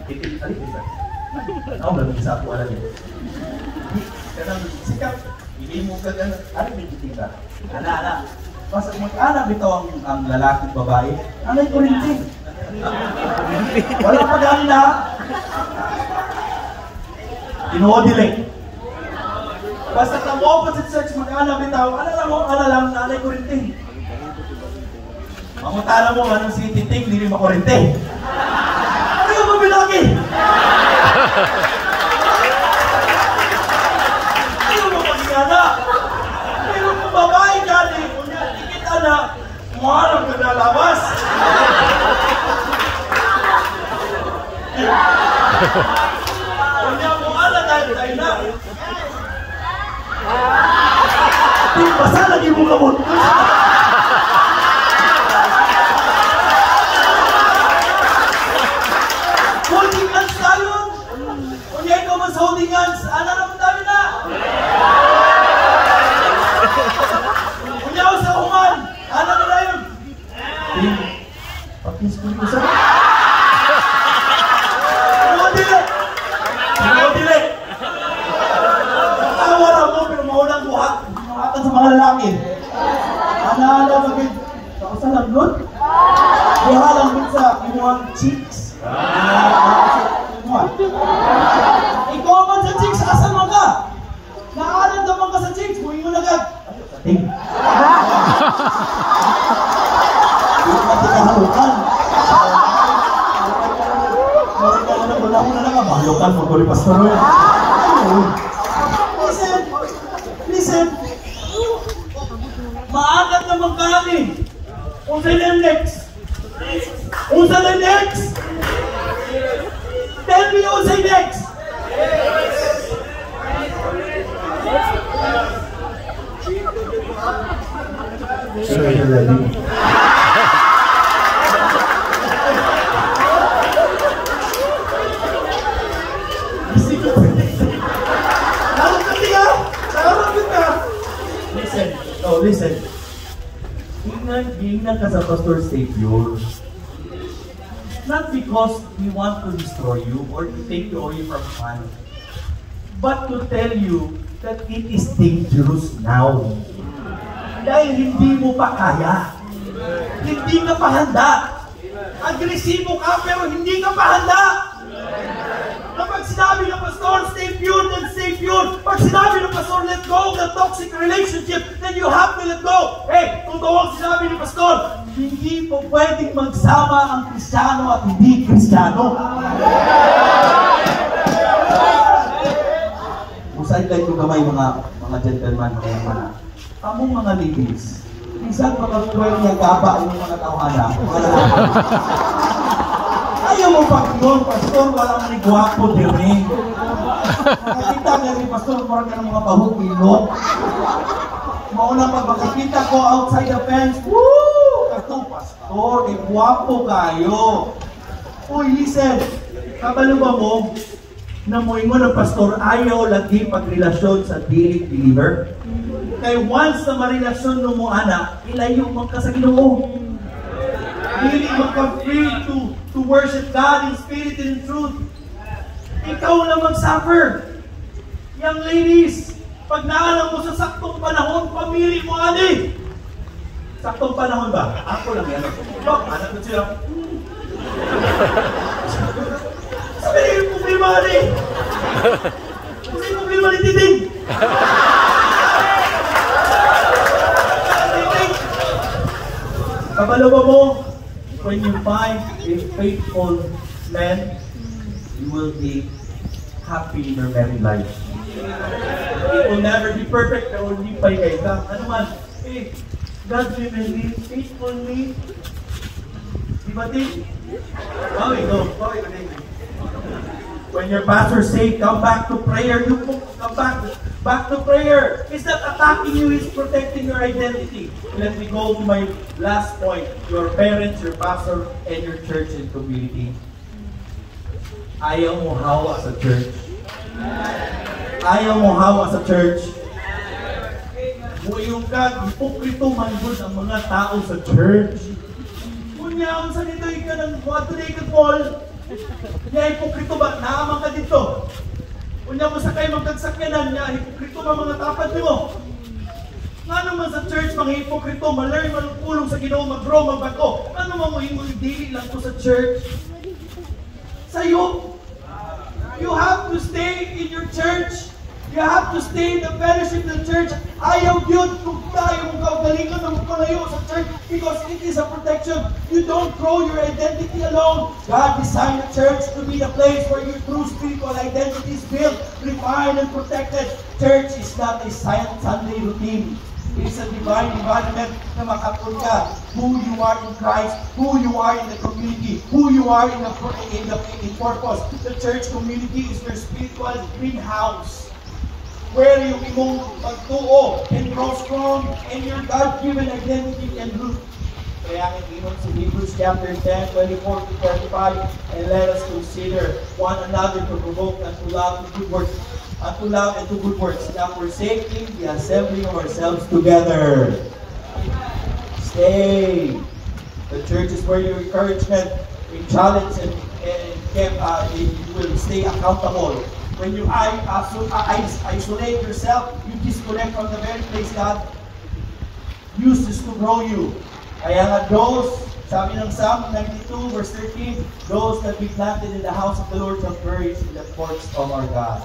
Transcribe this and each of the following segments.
Titik, alik isa. Ako lang isa ako alam niyo. Kanang sikap, hindi mo ka ganun. Ano may titik ka? Ana. Basta kung mag-anak bitaw ang lalaki at babae, anay ko rin din. Wala pa ganda. Tinuodilay. Basta kang opposite sex mag-anak bitaw, ana lang, anay ko rin din. Mamutala mo, anong si titik, hindi rin makurente. Ano yung mabilagi? Ano mo mag-iana? Pero kung babae ka, kung nakikita na, muharap ka nalabas. Kung niya mo ala tayo na. Di basa lagi mo kamot. Holding hands tayo. Kung niya ikaw mas holding hands, ano naman tayo na? Kung niya ako sa uman, ano na yun? Pakis ko rin sa... Tinodile! Natawa na mo, pero maunang buhat. Buhatan sa mga lalaki. Ana-ana maging... Saan sa lagnod? Buha lang din sa imuhang cheeks. Ikaw man sa chicks, asan mo ka? Nakaramdaman ka sa chicks, buhay mo agad. Ting. Hindi ka tinahalukan. Wala mo na nakabahalukan mo, Goli Pastor. Listen. Maagat naman kami. Kung sa'yo na next. Tell me who's the next. Listen. Tingnan ka sa Pastor Savior. Not because we want to destroy you or to take you away from fun, but to tell you that it is dangerous now. Dahil hindi mo pa kaya. Hindi ka pa handa. Agresibo ka pero hindi ka pa handa. Kapag sinabi ng pastor, stay pure, then stay pure. Pag sinabi ng pastor, let go of the toxic relationship, then you have to let go. Hey, totoo sinabi ng pastor, hindi po pwedeng magsama ang Kristiyano at hindi Kristiyano. Usay tayo kamay mga gentleman, mga among mga ladies. Minsan makapwede niya gaba yung mga tawanan. Ayaw mo pag yun, pastor, walang may guwapo din rin. Nakakita niya si pastor, parang ka ng mga bahog-ilot. Mauna pag makikita ko outside the fence, woo! Katong pastor, may guwapo kayo. Uy, listen, kabalo ba mo, na moingon ng pastor, ayaw lagi pagrelasyon sa believer? Kaya once na marelasyon mo anak, ilayo mo ka sa Ginoo. Hindi magka-free to worship God in spirit and in truth. Ikaw na mag-suffer. Young ladies, pag naalam mo sa saktong panahon, pamili mo ani. Saktong panahon ba? Ako lang yan. Bak, anak ko sila. Sabi niyo yung problema ani. Kasi yung problema ni Titing. Kabalawa mo, when you find a faithful man, you will be happy in your married life. It will never be perfect, pero hindi pa kayo ka. Ano man, God's women live faithfully. Di ba, Tim? Bawi ko. When your pastor say, come back to prayer, you come back to prayer. He's not attacking you, he's protecting your identity. Let me go to my last point. Your parents, your pastor, and your church and community. Ayaw mo hawa sa church. Ayaw mo hawa sa church. Buyong ka, hipokrito man good ang mga tao sa church. Kunya, ang sanitoy ka ng mga tunay ka, Paul. Niya hipokrito ba? Naaman ka dito. Unya mo sa kayo magkagsakyanan niya, hipokrito ba mga tapad mo? Nga naman sa church, mga hipokrito, ma-learn, malupulong sa Ginoo, mag-grow, magbago. Ano mo i-daily lang ko sa church? Sa'yo, you have to stay in your church. You have to stay in the fellowship of the church. Ayaw yun kung tayo mong kaugalingan na magpalayo sa church because it is a protection. You don't grow your identity alone. God designed the church to be the place where your true spiritual identity is built, refined, and protected. Church is not a Sunday routine. It is a divine environment na makapun ka who you are in Christ, who you are in the community, who you are in purpose. The church community is your spiritual greenhouse, where you imong magtuo and grow strong in your God-given identity and root. Kaya ang inom sa Hebrews chapter 10, 24 to 35, and let us consider one another to provoke unto love and good works, and to good works, not forsaking the assembling of ourselves together. Stay. The church is where your encouragement, your challenge, and you will stay accountable. When you isolate yourself, you disconnect from the very place God uses to grow you. Kaya nga those, sabi ng Psalm 92 verse 13, those that be planted in the house of the Lord shall flourish in the courts of our God.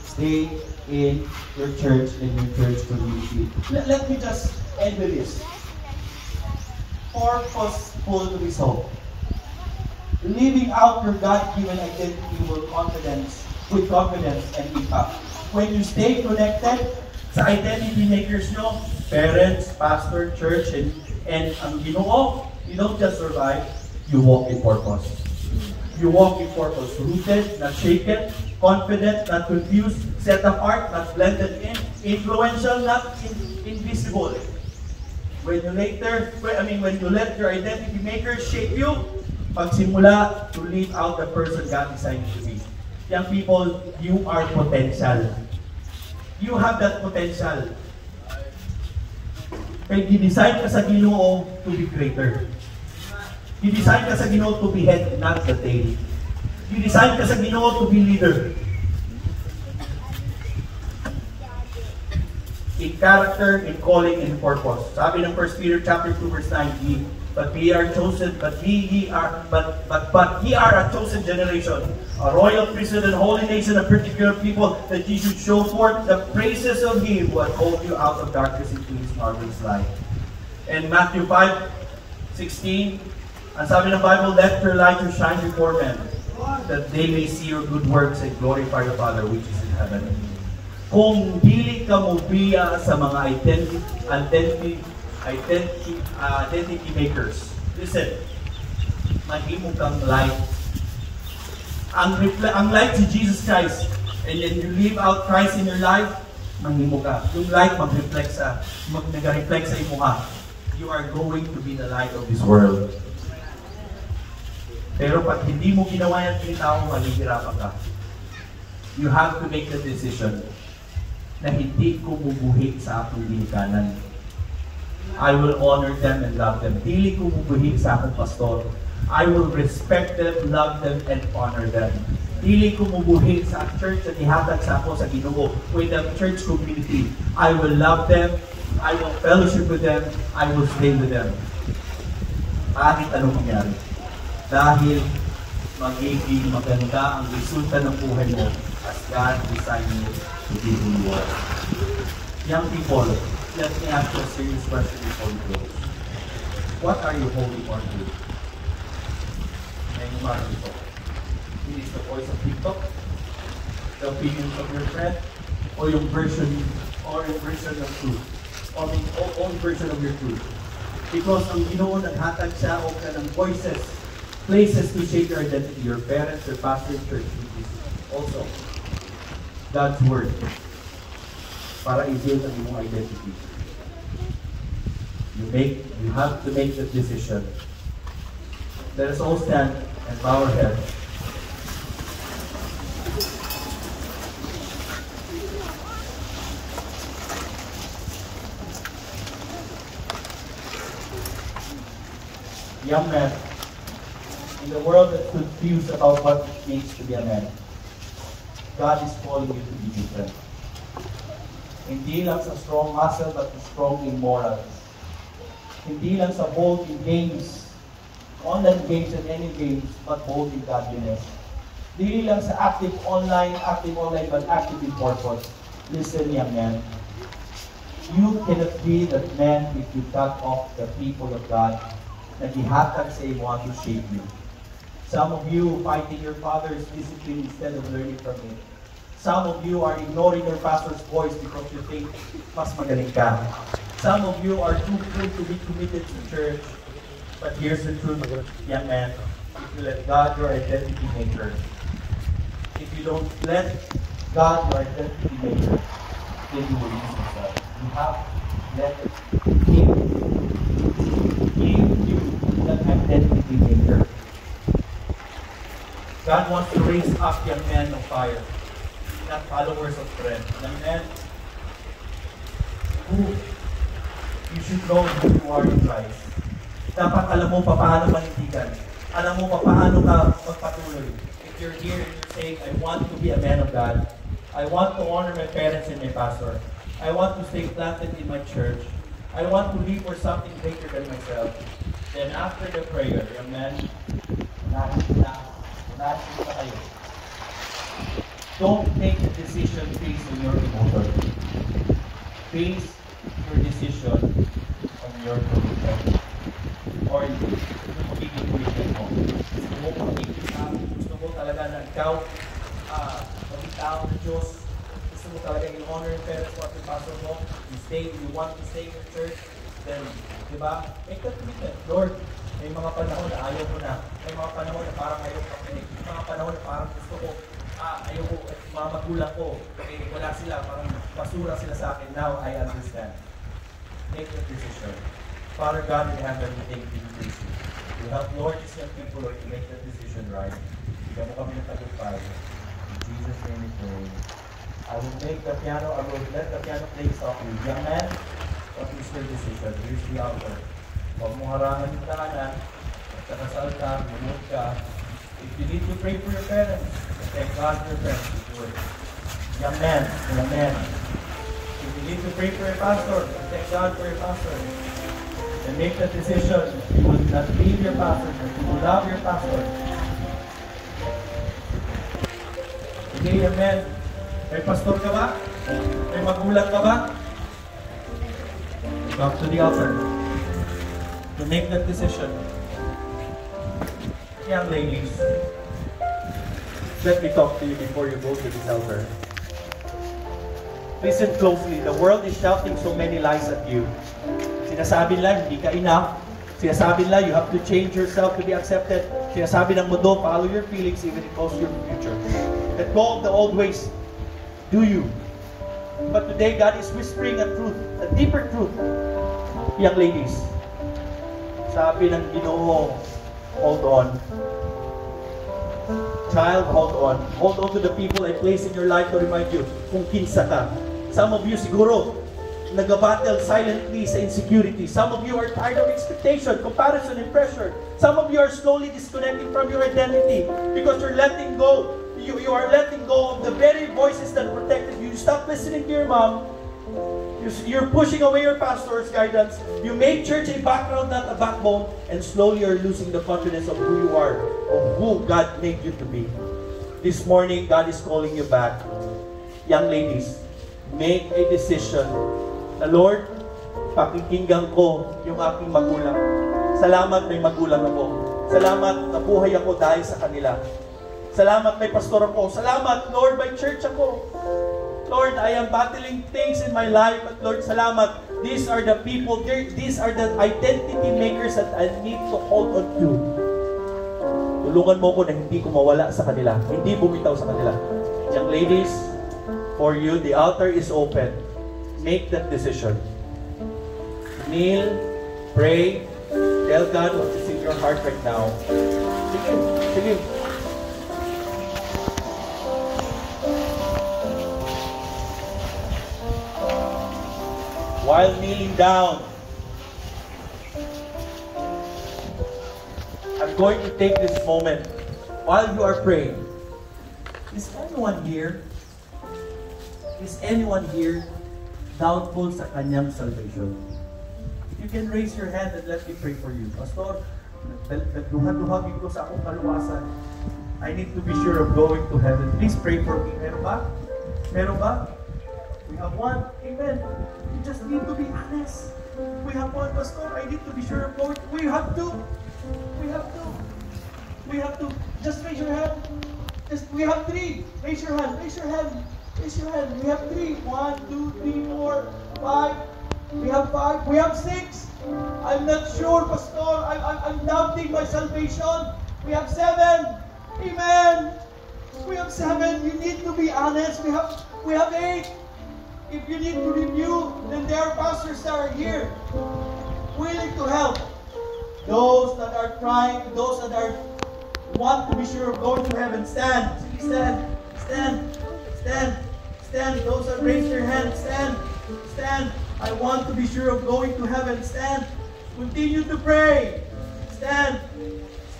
Stay in your church and your church community. Let me just end with this. Purposeful result. Living out your God-given identity with confidence and impact. When you stay connected sa identity makers nyo, parents, pastor, church, and ang Ginoo, you don't just survive, you walk in purpose. You walk in purpose, rooted, not shaken, confident, not confused, set apart, not blended in, influential, not invisible. When you let your identity makers shape you, pagsimula to live out the person God designed you to be. Young people, you are potential. You have that potential. Kaya gidesign ka sa Ginoo to be greater. Gidesign ka sa Ginoo to be head, not the tail. Gidesign ka sa Ginoo to be leader. In character, in calling, in purpose. Sabi ng 1 Peter chapter 2 verse 9, but ye are a chosen generation, a royal priesthood and holy nation, a particular people, that ye should show forth the praises of Him who hath called you out of darkness into His marvelous light. And Matthew 5:16, ang sabi ng Bible, let your light shine before men, that they may see your good works and glorify your Father which is in heaven. Kung dili ka mo biya sa mga identity makers. Listen, maghimo kang light. Ang light si Jesus Christ, and then you live out Christ in your life, maghimo ka. Yung light mag-reflect sa imo ka. You are going to be the light of this world. Pero pag hindi mo ginawa yan, tinitao, maghihirapan ka. You have to make the decision na hindi ko bubuhi sa akong ginikanan. I will honor them and love them. Dili ko bubuhi sa akong pastor. I will respect them, love them, and honor them. Dili ko bubuhi sa church na ihatag sa ako sa Ginoo. With the church community, I will love them, I will fellowship with them, I will stay with them. Kahit anong mangyari. Dahil magiging maganda ang resulta ng buhay mo as God designed you to be who you are. Young people, let me ask you a serious question before we close. What are you holding on to? Ngayong araw ito. It is the voice of TikTok, the opinions of your friend, or your version of truth, or the own version of your truth. Because ang Ginoo naghatag siya o ka ng voices, places to shape your identity, your parents, your pastor, church, also God's word para i-build ang iyong identity. You have to make the decision. Let us all stand and bow our heads. Young men, in the the world that's confused about what it means to be a man, God is calling you to be different. Hindi lang sa strong muscle, but strong in morals. Hindi lang sa bold in games, online games and any games, but bold in godliness. Hindi lang sa active online, but active in purpose. Listen, young man. You cannot be that man if you cut off the people of God na gihatag sa imo to shape you. Some of you fighting your father's discipline instead of learning from it. Some of you are ignoring your pastor's voice because you think mas magaling ka. Some of you are too full to be committed to church. But here's the truth, young man. If you let God your identity maker, if you don't let God your identity maker, then you will lose yourself. You have to let Him give you that identity maker. God wants to raise up young men of fire, not followers of trend. Young men who you should know who you are in Christ. Dapat alam mo pa paano manindigan. Alam mo pa paano ka magpatuloy. If you're here and you're saying, I want to be a man of God. I want to honor my parents and my pastor. I want to stay planted in my church. I want to live for something greater than myself. Then after the prayer, young man, unahin na kayo. Don't make the decision based on your emotion. Base your decision on your commitment. Or yung magiging commitment mo. Gusto mo talaga na ikaw maging tao ng Diyos. Gusto mo talaga in-honor yung parents mo at yung pastor mo. You want to stay in your church. Then, di ba? Make that commitment. Lord, may mga panahon na ayaw ko na. May mga panahon na parang ayaw ko kapinig. May mga panahon na parang gusto ko, ayaw ko, at mga magulang ko, wala sila, parang basura sila sa akin. Now, I understand. Make that decision. Father God in heaven, we thank you, please. You help Lord, these young people, Lord, to make that decision right. Bigyan mo kami ng tagumpay. In Jesus' name we pray. I will make the piano, I will let the piano play softly. Young man, what is your decision? Here's the altar. Huwag mo harangan yung tahanan, at saka sa altar, lumod ka. If you need to pray for your parents, thank God for your parents to do it. Young man, if you need to pray for your pastor, thank God for your pastor. And make the decision, you will not leave your pastor, but you will love your pastor. Okay, young man, may pastor ka ba? May magulang ka ba? Back to the altar. To make that decision. Young ladies, let me talk to you before you go to this altar. Listen closely. The world is shouting so many lies at you. Sinasabi nila, hindi ka enough. Sinasabi nila, you have to change yourself to be accepted. Sinasabi ng mundo, follow your feelings even if it costs your future. Let go of the old ways. Do you? But today, God is whispering a truth, a deeper truth. Young ladies, sabi ng Ginoo, hold on. Child, hold on. Hold on to the people I place in your life to remind you kung kinsa ka. Some of you siguro, nag-battle silently sa insecurity. Some of you are tired of expectation, comparison, and pressure. Some of you are slowly disconnecting from your identity because you're letting go. You are letting go of the very voices that protected you. You stop listening to your mom. You're pushing away your pastor's guidance. You made church a background, not a backbone. And slowly you're losing the confidence of who you are, of who God made you to be. This morning, God is calling you back. Young ladies, make a decision. Na Lord, pakikinggan ko yung aking magulang. Salamat may magulang ako. Salamat nabuhay ako dahil sa kanila. Salamat may pastor ako. Salamat, Lord, may church ako. Lord, I am battling things in my life, but Lord, salamat. These are the people, these are the identity makers that I need to hold on to. Tulungan mo ko na hindi ko mawala sa kanila. Hindi bumitaw sa kanila. Young ladies, for you, the altar is open. Make that decision. Kneel, pray, tell God what is in your heart right now. Sige. While kneeling down, I'm going to take this moment while you are praying. Is anyone here? Is anyone here doubtful sa kanyang salvation? You can raise your hand and let me pray for you. Pastor, nagduha-duhagin ko sa akong kaluwasan. I need to be sure of going to heaven. Please pray for me. Meron ba? Meron ba? We have one. Amen. You just need to be honest. We have one, Pastor. I need to be sure of going. We have to. We have to. We have to. Just raise your hand. We have three. Raise your hand. Raise your hand. Raise your hand. We have three. 1, 2, 3, 4, 5. We have 5. We have 6. I'm not sure, Pastor. I'm doubting my salvation. We have 7. Amen. We have 7. You need to be honest. We have 8. If you need to review, then there are pastors that are here, willing to help. Those that are trying, those that are want to be sure of going to heaven, stand. Stand. Stand. Stand. Stand. Those that raise their hands, stand. Stand. I want to be sure of going to heaven. Stand. Continue to pray. Stand.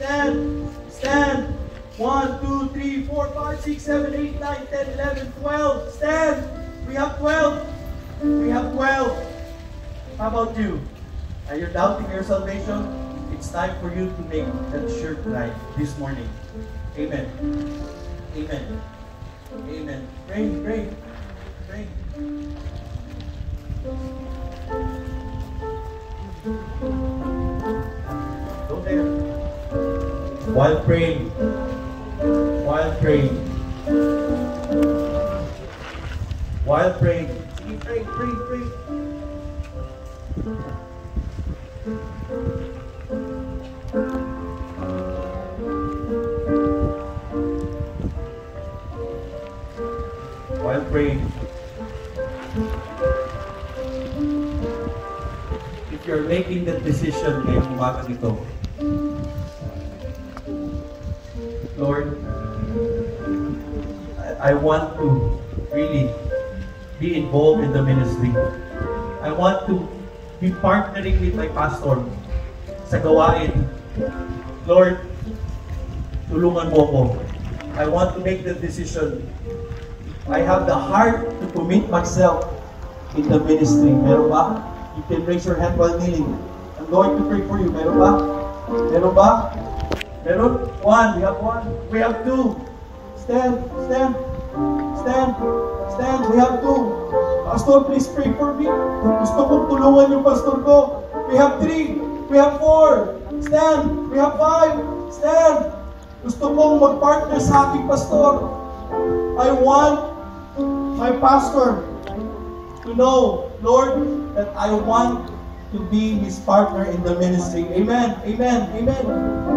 Stand. Stand. 1, 2, 3, 4, 5, 6, 7, 8, 9, 10, 11, 12. Stand. We have 12. We have 12. How about you? Are you doubting your salvation? It's time for you to make that sure tonight, this morning. Amen. Amen. Amen. Pray, pray, pray. Go there. While praying. While praying. While praying. Pray, pray, pray. While praying. If you're making that decision ngayong umaga nito, Lord, I want to really be involved in the ministry. I want to be partnering with my pastor sa gawain. Lord, tulungan mo ko. I want to make the decision. I have the heart to commit myself in the ministry. Meron ba? You can raise your hand while kneeling. I'm going to pray for you. Meron ba? Meron ba? Meron? 1. We have 1. We have 2. Stand. Stand. Stand. Stand. We have 2. Pastor, please pray for me. Gusto kong tulungan yung pastor ko. We have 3. We have 4. Stand. We have 5. Stand. Gusto kong mag-partner sa aking pastor. I want my pastor to know, Lord, that I want to be his partner in the ministry. Amen. Amen. Amen.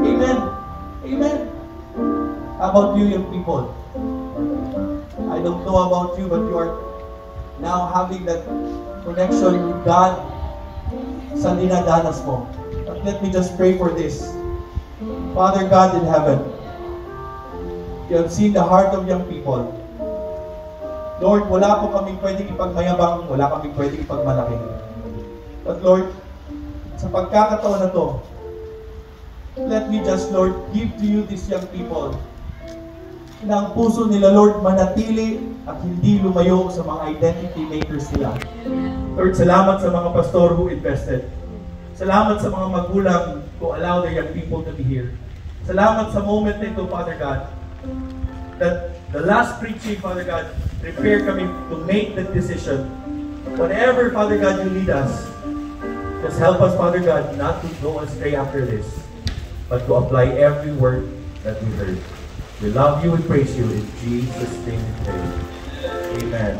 Amen. Amen. How about you, young people? I don't know about you, but you are now having that connection with God sa dinadanas mo. But let me just pray for this. Father God in heaven, you have seen the heart of young people. Lord, wala po kaming pwedeng ipagmayabang, wala kaming pwedeng ipagmalaki. But Lord, sa pagkakataon na to, let me just, Lord, give to you these young people na ang puso nila, Lord, manatili at hindi lumayo sa mga identity makers nila. Lord, salamat sa mga pastor who invested. Salamat sa mga magulang who allow their young people to be here. Salamat sa moment na ito, Father God, that the last preaching, Father God, prepare kami to make that decision. Whatever, Father God, you lead us, just help us, Father God, not to go astray after this, but to apply every word that we heard. We love you and praise you. In Jesus' name we pray. Amen.